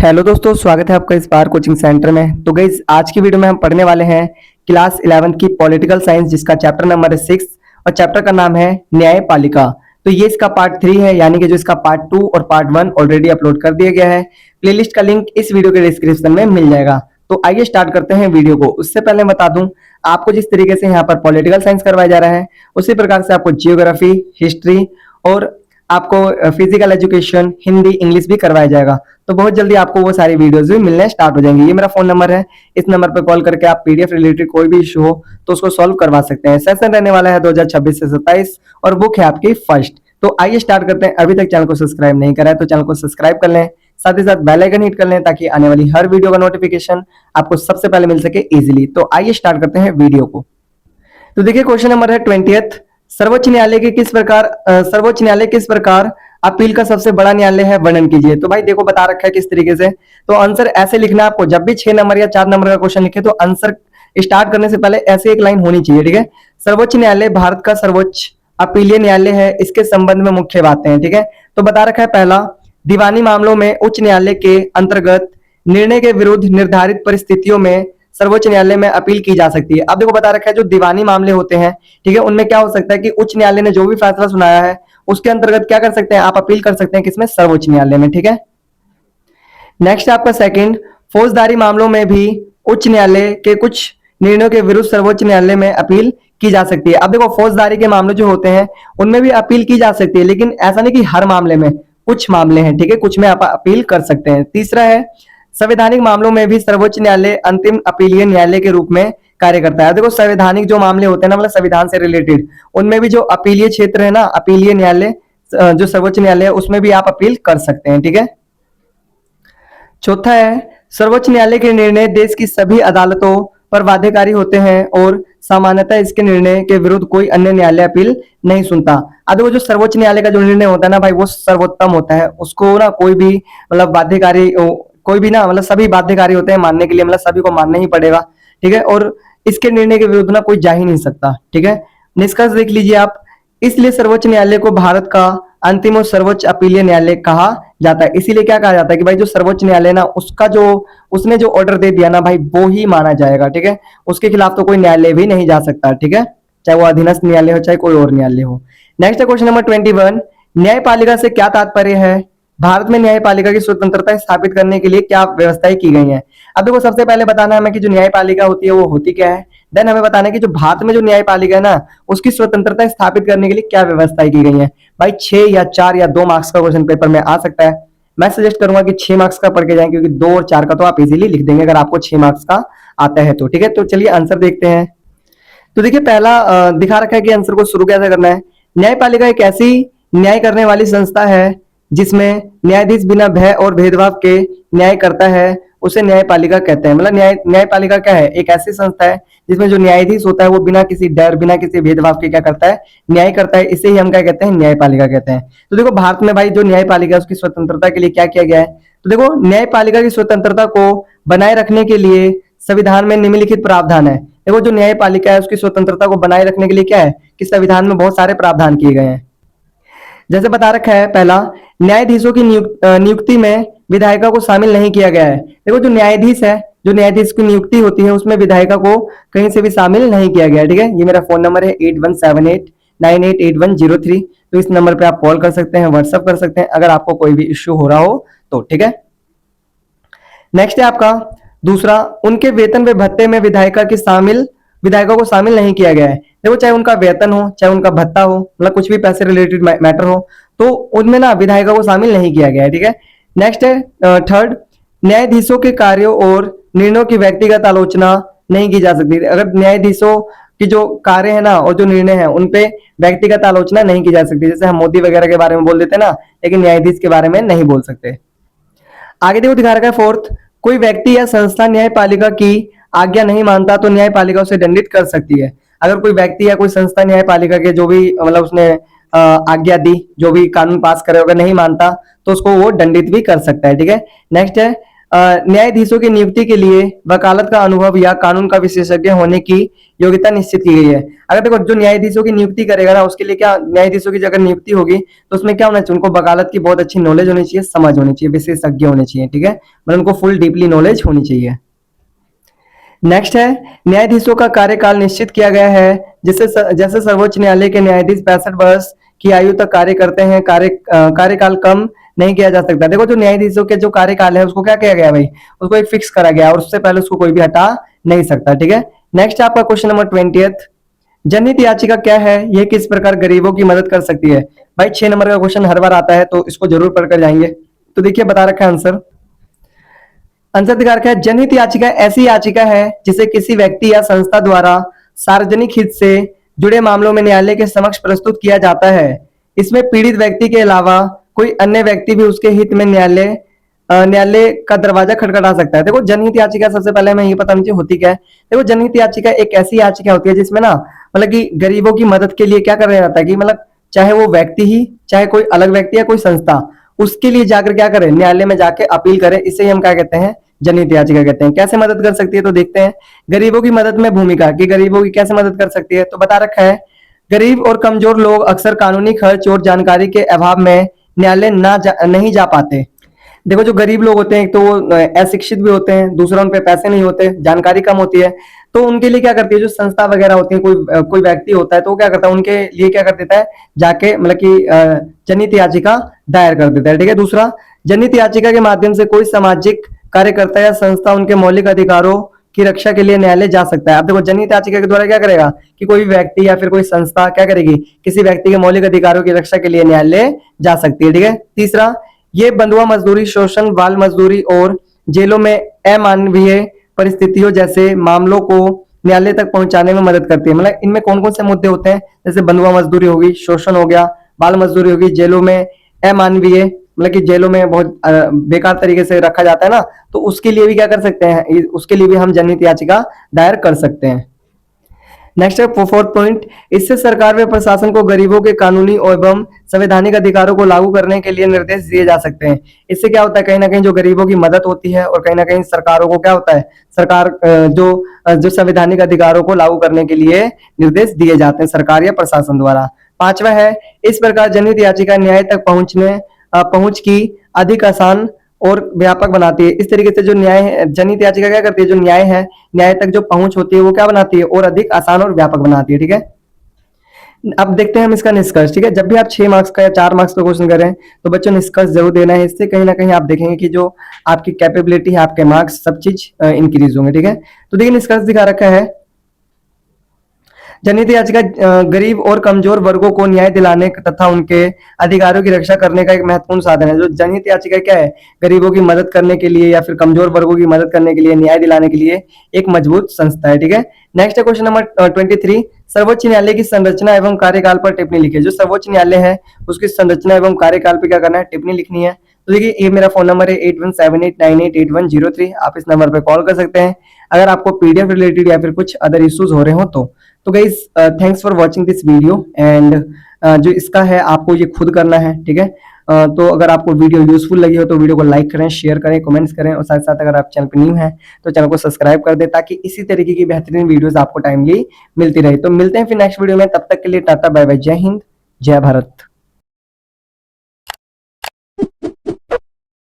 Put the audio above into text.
Hello दोस्तों, स्वागत है आपका इस बार कोचिंग सेंटर में। तो गाइस, आज की वीडियो में हम पढ़ने वाले हैं क्लास 11th की पॉलिटिकल साइंस, जिसका चैप्टर नंबर है 6 और चैप्टर का नाम है न्यायपालिका। तो ये इसका पार्ट 3 है, यानी कि जो इसका पार्ट 2 और पार्ट 1 ऑलरेडी अपलोड कर दिया गया है। प्लेलिस्ट का लिंक इस वीडियो के डिस्क्रिप्शन में मिल जाएगा। तो आइए स्टार्ट करते हैं वीडियो को। उससे पहले बता दूं, आपको जिस तरीके से यहाँ पर पॉलिटिकल साइंस करवाया जा रहा है, उसी प्रकार से आपको जियोग्राफी, हिस्ट्री और आपको फिजिकल एजुकेशन, हिंदी, इंग्लिश भी करवाया जाएगा। तो बहुत जल्दी आपको वो सारी वीडियोस भी मिलने स्टार्ट हो जाएंगी। ये मेरा फोन नंबर है, इस नंबर पर कॉल करके आप पीडीएफ रिलेटेड कोई भी इशू हो तो उसको सॉल्व करवा सकते हैं। सेशन रहने वाला है 2026 से 27 और बुक है आपकी फर्स्ट। तो आइए स्टार्ट करते हैं। अभी तक चैनल को सब्सक्राइब नहीं करा है तो चैनल को सब्सक्राइब कर लें, साथ ही साथ बेल आइकन हिट कर लें ताकि आने वाली हर वीडियो का नोटिफिकेशन आपको सबसे पहले मिल सके इजीली। तो आइए स्टार्ट करते हैं वीडियो को। तो देखिए, क्वेश्चन नंबर है 20th। सर्वोच्च न्यायालय किस प्रकार अपील का सबसे बड़ा न्यायालय है, वर्णन कीजिए। तो भाई देखो, बता रखा है किस तरीके से। तो आंसर ऐसे लिखना है आपको। जब भी 6 नंबर या 4 नंबर का क्वेश्चन लिखे तो आंसर स्टार्ट करने से पहले ऐसे एक लाइन होनी चाहिए, ठीक है। सर्वोच्च न्यायालय भारत का सर्वोच्च अपीलीय न्यायालय है, इसके संबंध में मुख्य बातें हैं, ठीक है। तो बता रखा है, पहला, दीवानी मामलों में उच्च न्यायालय के अंतर्गत निर्णय के विरुद्ध निर्धारित परिस्थितियों में सर्वोच्च न्यायालय में अपील की जा सकती है। अब देखो, बता रखा है जो दीवानी मामले होते हैं, ठीक है, उनमें क्या हो सकता है कि उच्च न्यायालय ने जो भी फैसला सुनाया है उसके अंतर्गत क्या कर सकते हैं, आप अपील कर सकते हैं किसमें, सर्वोच्च न्यायालय में, ठीक है। नेक्स्ट आपका सेकंड, फौजदारी मामलों में भी उच्च न्यायालय के कुछ निर्णयों के विरुद्ध सर्वोच्च न्यायालय में अपील की जा सकती है। अब देखो, फौजदारी के मामले जो होते हैं उनमें भी अपील की जा सकती है, लेकिन ऐसा नहीं कि हर मामले में, कुछ मामले हैं, ठीक है, कुछ में आप अपील कर सकते हैं। तीसरा है, संवैधानिक मामलों में भी सर्वोच्च न्यायालय अंतिम अपीलीय न्यायालय के रूप में कार्य करता है। देखो, संवैधानिक जो मामले होते हैं ना, मतलब संविधान से रिलेटेड, उनमें भी जो अपीलीय क्षेत्र है ना, अपीलीय न्यायालय जो सर्वोच्च न्यायालय है, उसमें भी आप अपील कर सकते हैं, ठीक है। चौथा है, सर्वोच्च न्यायालय के निर्णय देश की सभी अदालतों पर बाध्यकारी होते हैं और सामान्यतः इसके निर्णय के विरुद्ध कोई अन्य न्यायालय अपील नहीं सुनता। अब वो जो सर्वोच्च न्यायालय का जो निर्णय होता है ना भाई, वो सर्वोत्तम होता है। उसको ना कोई भी मतलब बाध्यकारी, कोई भी ना, मतलब सभी बाध्यकारी होते हैं मानने के लिए, मतलब सभी को मानना ही पड़ेगा, ठीक है। और इसके निर्णय के विरुद्ध ना कोई जा ही नहीं सकता, ठीक है। निष्कर्ष देख लीजिए आप। इसलिए सर्वोच्च न्यायालय को भारत का अंतिम और सर्वोच्च अपीलीय न्यायालय कहा जाता है। इसीलिए क्या कहा जाता है कि भाई जो सर्वोच्च न्यायालय ना, उसका जो उसने जो ऑर्डर दे दिया ना भाई, वो ही माना जाएगा, ठीक है। उसके खिलाफ तो कोई न्यायालय भी नहीं जा सकता, ठीक है, चाहे वो अधीनस्थ न्यायालय हो चाहे कोई और न्यायालय हो। नेक्स्ट क्वेश्चन नंबर 21, न्यायपालिका से क्या तात्पर्य है, भारत में न्यायपालिका की स्वतंत्रता स्थापित करने के लिए क्या व्यवस्थाएं की गई हैं। अब देखो, सबसे पहले बताना है हमें कि जो न्यायपालिका होती है वो होती क्या है। देन हमें बताना है कि जो भारत में जो न्यायपालिका है ना, उसकी स्वतंत्रता स्थापित करने के लिए क्या व्यवस्थाएं की गई हैं। भाई 6 या 4 या 2 मार्क्स का क्वेश्चन पेपर में आ सकता है। मैं सजेस्ट करूंगा कि 6 मार्क्स का पढ़ के जाएं, क्योंकि 2 और 4 का तो आप इजीली लिख देंगे अगर आपको 6 मार्क्स का आता है तो, ठीक है। तो चलिए आंसर देखते हैं। तो देखिए, पहला दिखा रखा है कि आंसर को शुरू कैसे करना है। न्यायपालिका एक ऐसी न्याय करने वाली संस्था है जिसमें न्यायाधीश बिना भय और भेदभाव के न्याय करता है, उसे न्यायपालिका कहते हैं। मतलब न्यायपालिका क्या है, एक ऐसी संस्था है जिसमें जो न्यायाधीश होता है वो बिना किसी डर, बिना किसी भेदभाव के क्या करता है, न्याय करता है। इसे ही हम क्या कहते हैं, न्यायपालिका कहते हैं। तो देखो, भारत में भाई जो न्यायपालिका है उसकी स्वतंत्रता के लिए क्या किया गया है। तो देखो, न्यायपालिका की स्वतंत्रता को बनाए रखने के लिए संविधान में निम्नलिखित प्रावधान है। देखो, जो न्यायपालिका है उसकी स्वतंत्रता को बनाए रखने के लिए क्या है कि संविधान में बहुत सारे प्रावधान किए गए हैं। जैसे बता रखा है, पहला, न्यायाधीशों की नियुक्ति में विधायिका को शामिल नहीं किया गया है। देखो, जो न्यायाधीश है, जो न्यायाधीश की नियुक्ति होती है उसमें विधायिका को कहीं से भी शामिल नहीं किया गया है, ठीक है। ये मेरा फोन नंबर है 8178988103। तो इस नंबर पे आप कॉल कर सकते हैं, व्हाट्सअप कर सकते हैं अगर आपको कोई भी इश्यू हो रहा हो तो, ठीक है। नेक्स्ट है आपका दूसरा, उनके वेतन व भत्ते में विधायिका को शामिल नहीं किया गया है। देखो, चाहे उनका वेतन हो चाहे उनका भत्ता हो, मतलब कुछ भी पैसे रिलेटेड मैटर हो, तो उनमें ना विधायिका को शामिल नहीं किया गया है, ठीक है। नेक्स्ट है थर्ड, न्यायाधीशों के कार्यों और निर्णयों की व्यक्तिगत आलोचना नहीं की जा सकती। अगर न्यायाधीशों की जो कार्य है ना और जो निर्णय है उन पे व्यक्तिगत आलोचना नहीं की जा सकती। जैसे हम मोदी वगैरह के बारे में बोल देते ना, लेकिन न्यायाधीश के बारे में नहीं बोल सकते। आगे देखो, दिखा रखा है फोर्थ, कोई व्यक्ति या संस्था न्यायपालिका की आज्ञा नहीं मानता तो न्यायपालिका उसे दंडित कर सकती है। अगर कोई व्यक्ति या कोई संस्था न्यायपालिका के जो भी मतलब उसने आज्ञा दी, जो भी कानून पास करे, अगर नहीं मानता तो उसको वो दंडित भी कर सकता है, ठीक है। नेक्स्ट है न्यायाधीशों की नियुक्ति के लिए वकालत का अनुभव या कानून का विशेषज्ञ होने की योग्यता निश्चित की गई है। अगर देखो जो न्यायाधीशों की नियुक्ति करेगा ना, उसके लिए क्या, न्यायाधीशों की अगर नियुक्ति होगी तो उसमें क्या होना चाहिए, उनको वकालत की बहुत अच्छी नॉलेज होनी चाहिए, समझ होनी चाहिए, विशेषज्ञ होने चाहिए, ठीक है, मतलब उनको फुल डीपली नॉलेज होनी चाहिए। नेक्स्ट है, न्यायाधीशों का कार्यकाल निश्चित किया गया है, जैसे सर्वोच्च न्यायालय के न्यायाधीश 65 वर्ष की आयु तक कार्य करते हैं, कार्यकाल कम नहीं किया जा सकता। देखो जो न्यायाधीशों के जो कार्यकाल है उसको क्या किया गया भाई, उसको एक फिक्स करा गया और उससे पहले उसको कोई भी हटा नहीं सकता, ठीक है। नेक्स्ट आपका क्वेश्चन नंबर 20th, जनहित याचिका क्या है, यह किस प्रकार गरीबों की मदद कर सकती है। भाई 6 नंबर का क्वेश्चन हर बार आता है तो इसको जरूर पढ़कर जाएंगे। तो देखिए बता रखा है आंसर, आंसर दिखा रखा है, जनहित याचिका ऐसी याचिका है जिसे किसी व्यक्ति या संस्था द्वारा सार्वजनिक हित से जुड़े मामलों में न्यायालय के समक्ष प्रस्तुत किया जाता है। इसमें पीड़ित व्यक्ति के अलावा कोई अन्य व्यक्ति भी उसके हित में न्यायालय का दरवाजा खटखटा सकता है। देखो जनहित याचिका सबसे पहले हमें ये पता नहीं होती क्या है। देखो जनहित याचिका एक ऐसी याचिका होती है जिसमें ना मतलब कि गरीबों की मदद के लिए क्या कर जाता है कि मतलब चाहे वो व्यक्ति ही, चाहे कोई अलग व्यक्ति या कोई संस्था, उसके लिए जाकर क्या करे, न्यायालय में जाके अपील करे, इसे ही हम क्या कहते हैं, जनहित याचिका कहते हैं। कैसे मदद कर सकती है तो देखते हैं, गरीबों की मदद में भूमिका कि गरीबों की कैसे मदद कर सकती है। तो बता रखा है, गरीब और कमजोर लोग अक्सर कानूनी खर्च और जानकारी के अभाव में न्यायालय नहीं जा पाते। देखो जो गरीब लोग होते हैं, एक तो वो अशिक्षित भी होते हैं, दूसरा उन पे पैसे नहीं होते, जानकारी कम होती है, तो उनके लिए क्या करती है, जो संस्था वगैरह होती है, कोई व्यक्ति होता है तो वो क्या करता है, उनके लिए क्या कर देता है, जाके मतलब कि जनहित याचिका दायर कर देता है, ठीक है। दूसरा, जनहित याचिका के माध्यम से कोई सामाजिक कार्यकर्ता या संस्था उनके मौलिक अधिकारों की रक्षा के लिए न्यायालय जा सकता है। अब देखो जनहित याचिका के द्वारा क्या करेगा कि कोई भी व्यक्ति या फिर कोई संस्था क्या करेगी, किसी व्यक्ति के मौलिक अधिकारों की रक्षा के लिए न्यायालय जा सकती है, ठीक है। तीसरा, ये बंधुआ मजदूरी, शोषण, बाल मजदूरी और जेलों में अमानवीय परिस्थितियों जैसे मामलों को न्यायालय तक पहुंचाने में मदद करती है। मतलब इनमें कौन कौन से मुद्दे होते हैं, जैसे बंधुआ मजदूरी होगी, शोषण हो गया, बाल मजदूरी होगी, जेलों में अमानवीय मतलब कि जेलों में बहुत बेकार तरीके से रखा जाता है ना, तो उसके लिए भी क्या कर सकते हैं, उसके लिए भी हम जनहित याचिका दायर कर सकते हैं। नेक्स्ट है 4th पॉइंट, इससे सरकार व प्रशासन को गरीबों के कानूनी एवं संवैधानिक अधिकारों को लागू करने के लिए निर्देश दिए जा सकते हैं। इससे क्या होता है, कहीं ना कहीं जो गरीबों की मदद होती है और कहीं ना कहीं सरकारों को क्या होता है, सरकार जो संवैधानिक अधिकारों को लागू करने के लिए निर्देश दिए जाते हैं सरकार या प्रशासन द्वारा। 5वां है, इस प्रकार जनहित याचिका न्याय तक पहुंच की अधिक आसान और व्यापक बनाती है। इस तरीके से जो जनहित याचिका क्या करती है, जो न्याय है, न्याय तक जो पहुंच होती है वो क्या बनाती है, और अधिक आसान और व्यापक बनाती है, ठीक है। अब देखते हैं हम इसका निष्कर्ष, ठीक है। जब भी आप 6 मार्क्स का या 4 मार्क्स का क्वेश्चन करें तो बच्चों निष्कर्ष जरूर देना है, इससे कहीं ना कहीं आप देखेंगे कि जो आपकी कैपेबिलिटी है, आपके मार्क्स, सब चीज इंक्रीज होंगे, ठीक है। तो देखिए निष्कर्ष दिखा रखा है, जनहित याचिका गरीब और कमजोर वर्गों को न्याय दिलाने तथा उनके अधिकारों की रक्षा करने का एक महत्वपूर्ण साधन है। जो जनहित याचिका क्या है, गरीबों की मदद करने के लिए या फिर कमजोर वर्गों की मदद करने के लिए, न्याय दिलाने के लिए एक मजबूत संस्था है, ठीक है। नेक्स्ट है क्वेश्चन नंबर 23, सर्वोच्च न्यायालय की संरचना एवं कार्यकाल पर टिप्पणी लिखिए। जो सर्वोच्च न्यायालय है उसकी संरचना एवं कार्यकाल पर क्या करना है, टिप्पणी लिखनी है। तो देखिए ये मेरा फोन नंबर है 8178988103, आप इस नंबर पर कॉल कर सकते हैं अगर आपको पीडीएफ रिलेटेड या फिर कुछ अदर इश्यूज हो रहे हो तो guys thanks for watching this video and जो इसका है आपको ये खुद करना है, ठीक है। तो अगर आपको वीडियो यूजफुल लगी हो तो वीडियो को लाइक करें, शेयर करें, कमेंट्स करें और साथ साथ अगर आप चैनल पर न्यू हैं तो चैनल को सब्सक्राइब कर दें ताकि इसी तरीके की बेहतरीन वीडियोस आपको टाइमली मिलती रहे। तो मिलते हैं फिर नेक्स्ट वीडियो में, तब तक के लिए टाटा बाय बाय, जय हिंद, जय भारत।